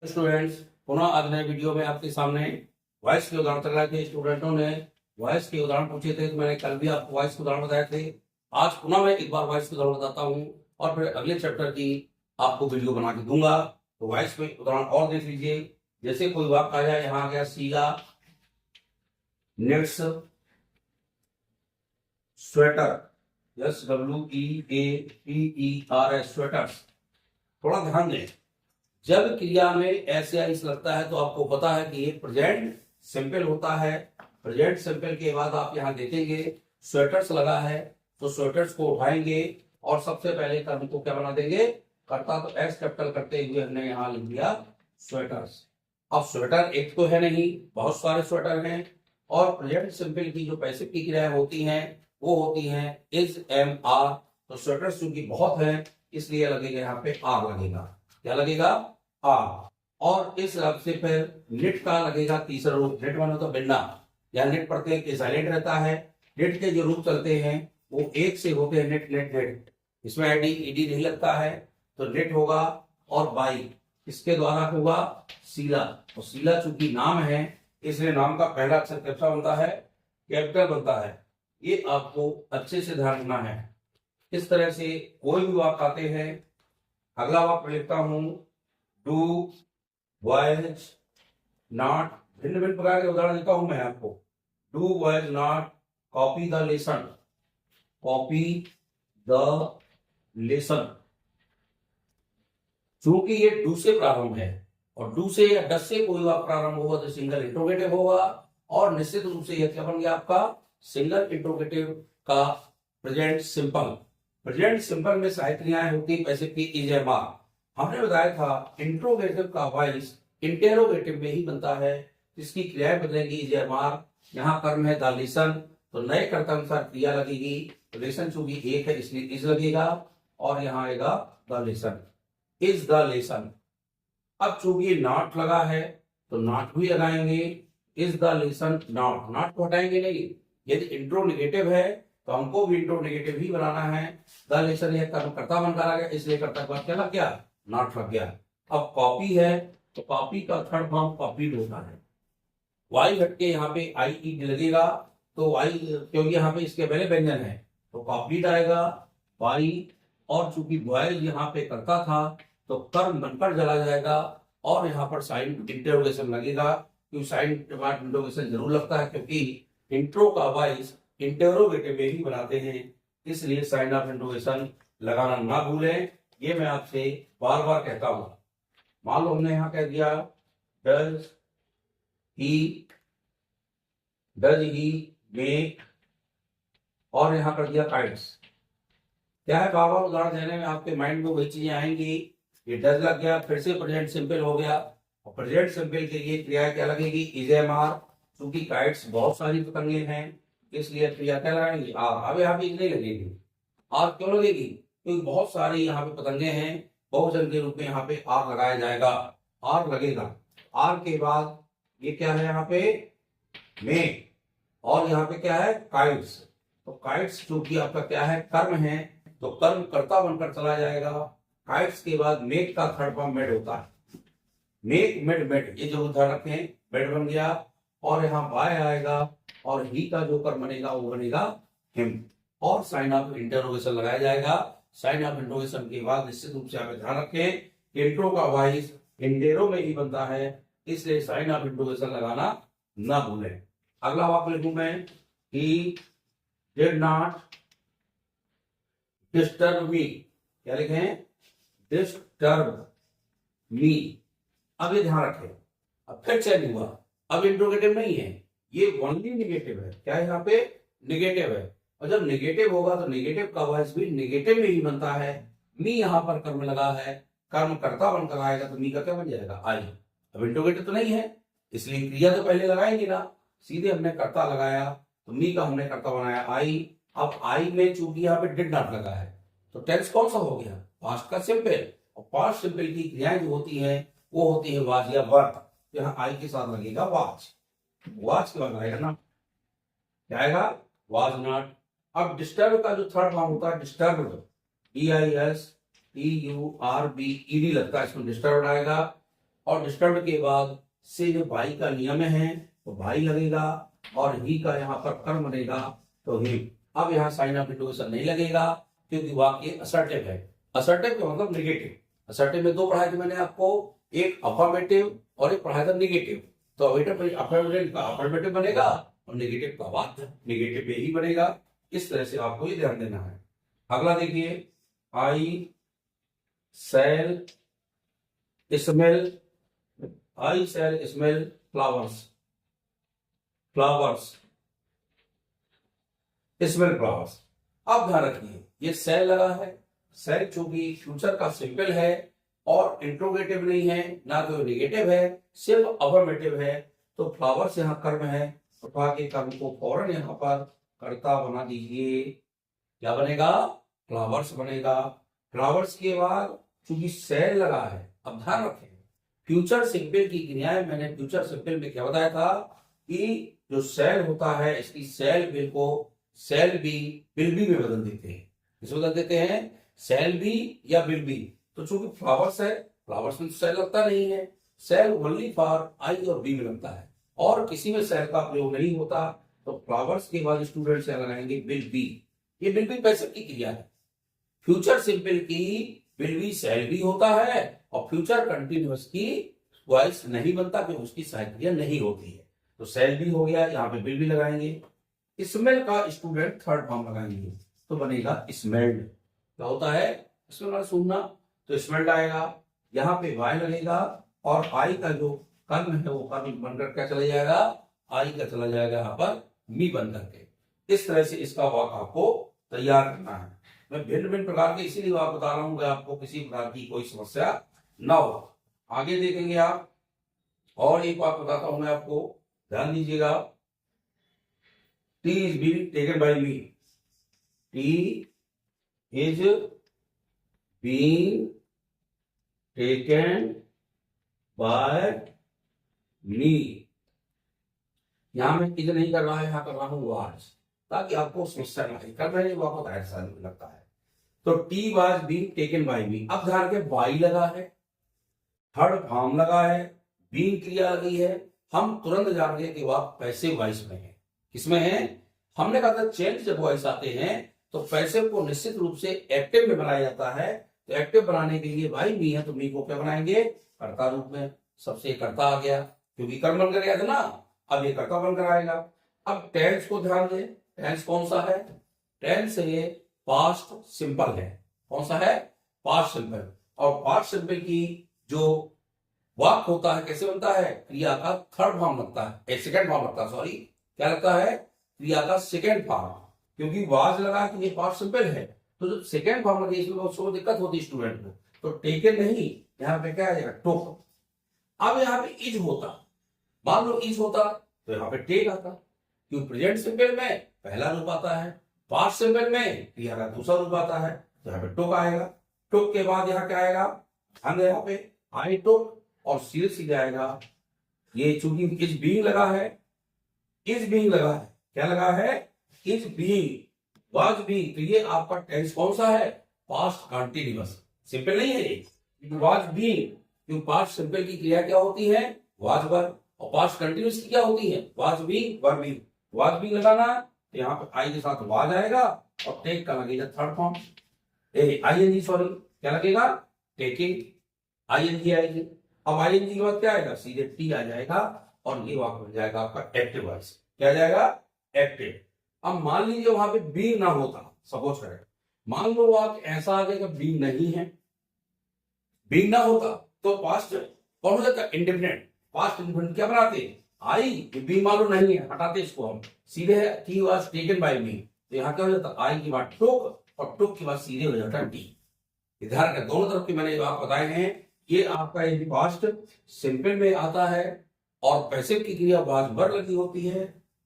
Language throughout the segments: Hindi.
स्टूडेंट्स, पुनः आज नए वीडियो में आपके सामने वॉइस के उदाहरण चल रहे थे। स्टूडेंटों ने वॉइस के उदाहरण पूछे थे, तो मैंने कल भी आपको वॉइस के उदाहरण बताए थे। आज पुनः मैं एक बार वॉइस के उदाहरण बताता हूँ और फिर अगले चैप्टर की आपको वीडियो बना के दूंगा। तो वॉइस में उदाहरण और देख लीजिए। जैसे कोई वाक्य आ जाए, यहाँ आ गया सीला नेट्स स्वेटर, SWEATER, स्वेटर्स। थोड़ा ध्यान दें, जब क्रिया में ऐसे या इस लगता है तो आपको पता है कि ये प्रेजेंट सिंपल होता है। प्रेजेंट सिंपल के बाद आप यहाँ देखेंगे स्वेटर्स लगा है, तो स्वेटर्स को उठाएंगे और सबसे पहले कर्म को क्या बना देंगे, कर्ता तो एस कैपिटल करते हुए हमने यहाँ लिख दिया स्वेटर्स। अब स्वेटर एक तो है नहीं, बहुत सारे स्वेटर हैं। और प्रेजेंट सिंपल की जो पैसिव की क्रियाएं होती हैं वो होती हैं इज, एम, आर। तो स्वेटर्स चूंकि बहुत है इसलिए लगेगा यहाँ पे आर लगेगा। क्या लगेगा, आ। और इस रब से फिर निट का लगेगा तीसरा रूप। निट माने तो बिन्ना या निट प्रत्यय के साइलेंट रहता है। निट के जो रूप चलते हैं वो एक से होते हैं, निट नेट नेट। इसमें आईडी ईडी नहीं लगता है, तो निट होगा। और बाई इसके द्वारा होगा सीला। और सीला चूंकि नाम है इसलिए नाम का पहला अक्षर कैसा बनता है, कैपिटल बनता है। ये आपको अच्छे से ध्यान रखना है। इस तरह से कोई भी वाक्य आते हैं। अगला वाक्य लिखता हूं, डू वॉयज नॉट। भिन्न भिन्न प्रकार के उदाहरण देता हूं मैं आपको। Do voyage not copy the lesson, copy the lesson. चूंकि ये डू से प्रारंभ है और डू से या डस से कोई वाक्य प्रारंभ होगा तो सिंगल इंट्रोगेटिव होगा। और निश्चित रूप से यह क्या बन गया आपका, सिंगल इंट्रोगेटिव का प्रेजेंट सिंपल। प्रेजेंट सिंपल में सहायक क्रियाएं होती है पैसिव की इज, एम, आर। हमने बताया था इंट्रोगेटिव का वॉइस इंटेरोगेटिव में ही बनता है, इसकी क्रियाएं बदलेंगी इज, एम, आर। यहाँ कर्म है द लेसन, तो नए कर्ता अनुसार क्रिया लगेगी। लेसन चूंकि एक है इसलिए इज लगेगा और यहाँ आएगा the lesson, is the lesson. अब चूंकि नॉट लगा है तो नॉट भी लगाएंगे, is the lesson not. Not को हटाएंगे नहीं। यदि इंट्रो नेगेटिव है तो हमको भी इंट्रो नेगेटिव ही बनाना है। द लेसन यह कर्म कर्ता बनकर आ गया इसलिए कर्ता का क्या लग गया, नॉट लग गया। अब कॉपी है तो कॉपी का थर्ड फॉर्म कॉपीड होता है। वाई हटके यहाँ पे आई ई लगेगा, तो वाई क्योंकि यहाँ पे इसके पहले व्यंजन है तो कॉपीड आएगा वाई। और चूंकि बॉयज यहाँ पे करता था तो कर्म बनकर चला जाएगा और यहाँ पर साइन इंटरोगेशन लगेगा, क्योंकि साइन के बाद इंटरोगेशन जरूर लगता है क्योंकि इंट्रो का वॉइस इंटरोगेटिव में ही बनाते हैं, इसलिए साइन ऑफ इंटरोगेशन लगाना ना भूलें। ये मैं आपसे बार बार कहता हूं। मान लो हमने यहाँ कह दिया डज ही मेक, और यहाँ कर दिया काइट्स। क्या है, बार बार उदाहरण देने में आपके माइंड में वही चीजें आएंगी। ये डज लग गया, फिर से प्रेजेंट सिंपल हो गया और प्रेजेंट सिंपल के लिए क्रिया क्या लगेगी, इज, एम, आर। क्योंकि काइट्स बहुत सारी पतंगे हैं इसलिए क्रिया क्या लगाएंगे, आर। अब यहाँ पे नहीं लगेगी, आर क्यों लगेगी, क्योंकि बहुत सारे यहाँ पे पतंगे हैं, बहुवचन के रूप में यहाँ पे आर लगाया जाएगा, आर लगेगा। आर के बाद ये क्या है यहाँ पे, में। और यहाँ पे क्या है, काइट्स। तो काइट्स चूंकि आपका क्या है, कर्म है, तो कर्म कर्ता बनकर चला जाएगा। काइट्स के बाद मेक का थर्ड फॉर्म मेड होता है, मेक, मेड, मेड। ये जो ध्यान रखें, मेड बन गया। और यहाँ बाय आएगा और ही का जो कर्म बनेगा वो बनेगा हिम। और साइन ऑफ इंटरोगेशन लगाया जाएगा। साइन ऑफ इंटरोगेशन के बाद निश्चित रूप से आप ध्यान रखें इंट्रो का वॉइस इंटेरो में ही बनता है, इसलिए साइन ऑफ इंटरोगेशन लगाना ना भूलें। अगला वाक्य लिखूं मैं, he did not disturb me. क्या लिखें, डिस्टर्ब मी। अब ये ध्यान रखें, अब फिर चेंज हुआ, अब इंट्रोगेटिव नहीं है, ये ओनली नेगेटिव है। क्या है यहाँ पे, नेगेटिव है। और जब नेगेटिव होगा तो नेगेटिव का वॉइस भी नेगेटिव में ही बनता है। मी यहाँ पर कर्म लगा है, कर्म कर्ता बनकर आएगा तो मी का क्या बन जाएगा, आई। अब इंट्रोगेटिव तो नहीं है इसलिए क्रिया तो पहले लगाएंगे ना, सीधे हमने कर्ता लगाया तो मी का हमने कर्ता बनाया आई। अब आई में चूंकि यहाँ पे डिड नॉट लगा है तो टेंस कौन सा हो गया, पास्ट का सिंपल। और पास्ट सिंपल की क्रियाएं जो होती हैं वो होती है वाज या वर्क। यहाँ आई के साथ लगेगा वाज, वाज के बाद आएगा ना, क्या आएगा, वाज नॉट। अब डिस्टर्ब का जो थर्ड फॉर्म होता है डिस्टर्ब, DISTURB, ईडी लगता है, इसमें डिस्टर्ब आएगा। और डिस्टर्ब के बाद से जो भाई का नियम है तो भाई लगेगा और ही का यहाँ पर कर्म बनेगा तो ही। अब यहाँ साइन ऑफ इंटरोगेशन नहीं लगेगा क्योंकि वाक्य असर्टिव है। असर्टिव का मतलब निगेटिव। असर्टिव में दो पढ़ाए थे मैंने आपको, एक अफर्मेटिव और एक पढ़ाया था निगेटिव। तो अफर्मेटिव का अफर्मेटिव बनेगा और निगेटिव का वाक्य निगेटिव में ही बनेगा। इस तरह से आपको ये ध्यान देना है। अगला देखिए, I shall smell, I shall smell flowers, flowers smell flowers. अब ध्यान रखिए ये शैल लगा है, शैल चूंकि फ्यूचर का सिंपल है और इंट्रोगेटिव नहीं है, ना तो निगेटिव है, सिर्फ अफर्मेटिव है, तो फ्लावर्स यहाँ कर्म है। उठा के कर्म को फौरन यहाँ पर कर्ता बना दीजिए, क्या बनेगा? फ्लावर्स बनेगा। फ्लावर्स के बाद चूंकि शैल लगा है, अब ध्यान रखें फ्यूचर सिंपल की क्रियाएं, मैंने फ्यूचर सिंपल में क्या बताया था कि जो शैल होता है इसकी शैल बिल को शैल बी विल बी में बदल देते हैं। किस बदल देते हैं? शैल बी या विल बी। तो चूंकि फ्लावर्स है, फ्लावर्स में तो शैल लगता नहीं है, शैल ओनली फॉर आई और बी में लगता है और किसी में शैल का प्रयोग नहीं होता। तो फ्लावर्स के बाद स्टूडेंट से लगाएंगे विल बी। ये विल बी पैसिव की क्रिया है। फ्यूचर सिंपल की विल बी शैल बी होता है और फ्यूचर कंटिन्यूअस की वॉइस नहीं बनता क्योंकि उसकी सहायक क्रिया नहीं होती है। तो शैल बी हो गया, यहाँ पे विल बी लगाएंगे। स्मेल का स्टूडेंट थर्ड फॉर्म लगाएंगे तो बनेगा स्मेल्ड। क्या होता है? स्मेल सुनना, तो स्मेल्ड आएगा। यहाँ पे वाई लगेगा और आई का जो कर्म है वो कर्म बनकर क्या चला जाएगा? आई का चला जाएगा यहाँ पर मी बन करके। इस तरह से इसका वाक्य आपको तैयार करना है। मैं भिन्न भिन्न प्रकार के इसीलिए वाक्य बता रहा हूँ कि आपको किसी प्रकार की कोई समस्या ना हो। आगे देखेंगे आप, और एक बात बताता हूं मैं आपको, ध्यान दीजिएगा। Tea is being taken by me, tea is being taken by me. यहां मैं इज नहीं कर रहा है, यहां कर रहा हूं वाज, ताकि आपको समस्या ना आए। कर रहे वापस ऐसा लगता है। तो tea was being taken by me. अब ध्यान के बाई लगा है, थर्ड फॉर्म लगा है, बीइंग क्रिया लगी है, हम तुरंत जान गए कि वह पैसिव वॉइस में है। किसमें है? हमने कहा था चेंज जब वॉइस आते हैं तो पैसिव को निश्चित रूप से एक्टिव में बनाया जाता है। तो एक्टिव बनाने के लिए भाई मी है तो मी को क्या बनाएंगे? कर्ता रूप में। सबसे कर्ता आ गया क्योंकि कर्म बनकर गया था ना, अब ये कर्ता बनकर आएगा। अब टेंस को ध्यान दें, टेंस कौन सा है? टेंस ये पास्ट सिंपल है। कौन सा है? Past simple. और पास्ट सिंपल की जो वाक्य होता है कैसे बनता है? क्रिया का थर्ड फॉर्म लगता है, सेकंड फॉर्म लगता है, सॉरी क्या लगता है? क्रिया का सेकंड फॉर्म। क्योंकि वाज लगा कि ये पास्ट सिंपल है, तो जो सेकंड फॉर्म लगे इसमें बहुत दिक्कत होती है स्टूडेंट को। तो टेकन नहीं, यहाँ पे क्या आ जाएगा? टोक। अब यहाँ पे इज होता, मान लो इज होता तो यहाँ पे टेक आता, क्योंकि प्रेजेंट सिंपल में पहला रूप आता है, पास्ट सिंपल में क्रिया का दूसरा रूप आता है, तो यहाँ पे टोक आएगा। टोक के बाद यहाँ क्या आएगा? ध्यान यहाँ पे आई टोक और सीधे सीधे आएगा। ये चूंकि इज बीइंग लगा है, इज बीइंग लगा है, क्या लगा है? इज बीइंग, वाज बीइंग, तो ये आपका टेंस कौन सा है? Past continuous. सिंपल नहीं है ये, वाज बीइंग। क्योंकि पास्ट सिंपल की क्रिया क्या होती है? वाज वर, और पास्ट कंटीन्यूअस की क्या होती है? Was being, were being. Was being लगाना तो यहाँ पे आई के साथ वाज आएगा और टेक का लगेगा थर्ड फॉर्म, आईएनजी, सॉरी क्या लगेगा? टेकिंग, आईएनजी आएगी। अब आईएनजी के बाद क्या आएगा? सीधे टी आ जाएगा और ये वाक्य बन जाएगा आपका एक्टिव वॉइस। क्या आ जाएगा? एक्टिव। अब मान लीजिए वहां पे बी ना होता, सपोज करें, मान लो वाक्य ऐसा आ गया बी नहीं है, बी ना होता तो पास्ट कौन हो जाता? इंडिपेंडेंट। पास्ट इंडिपेंडेंट क्या बनाते? आई, बी मान लो नहीं है, हटाते इसको हम, सीधे टी वाज टेकन बाय मी, तो यहाँ क्या हो जाता? आई के बाद टोक और टोक के बाद सीधे हो जाता टी। ध्यान रखें, दोनों तरफ के मैंने आप बताए हैं। ये आपका यदि पास्ट सिंपल में आता है और पैसिव की क्रिया वाज वर लगी होती है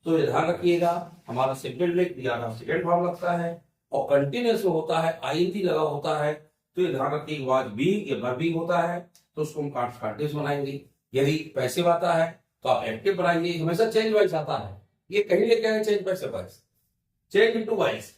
तो ये ध्यान रखिएगा, हमारा सिंपल में क्रिया का सेकंड फॉर्म लगता है और कंटिन्यूअस में होता है आईएनजी लगा होता है, तो ये ध्यान रखिए वाज बी या वर बी होता है तो उसको हम कंटीन्यूअस बनाएंगे। यदि पैसिव आता है तो आप एक्टिव बनाएंगे। हमेशा चेंज वॉइस आता है, ये कहीं लेके आए change passive voice, change into voice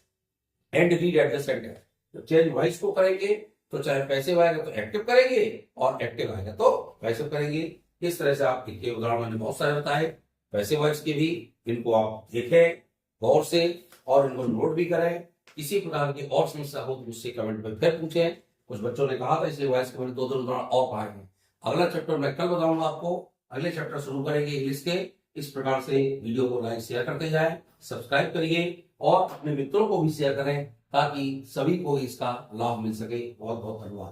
and read at the centre. तो चेंज वॉइस को करेंगे तो चाहे पैसिव आएगा तो एक्टिव करेंगे और एक्टिव आएगा तो पैसिव करेंगे। इस तरह से आप इनके उदाहरण मैंने बहुत सारे बताए पैसिव वॉइस के भी, इनको आप देखें गौर से और इनको नोट भी करें। किसी प्रकार की और समस्या हो तो मुझसे कमेंट में फिर पूछें। कुछ बच्चों ने कहा था इसलिए वॉइस के मैंने 2 उदाहरण और पाए हैं। अगला चैप्टर मैं कल बताऊंगा आपको। अगले चैप्टर शुरू करेंगे इंग्लिश के। इस प्रकार से वीडियो को लाइक शेयर करते जाएं, सब्सक्राइब करिए और अपने मित्रों को भी शेयर करें ताकि सभी को इसका लाभ मिल सके। बहुत बहुत धन्यवाद।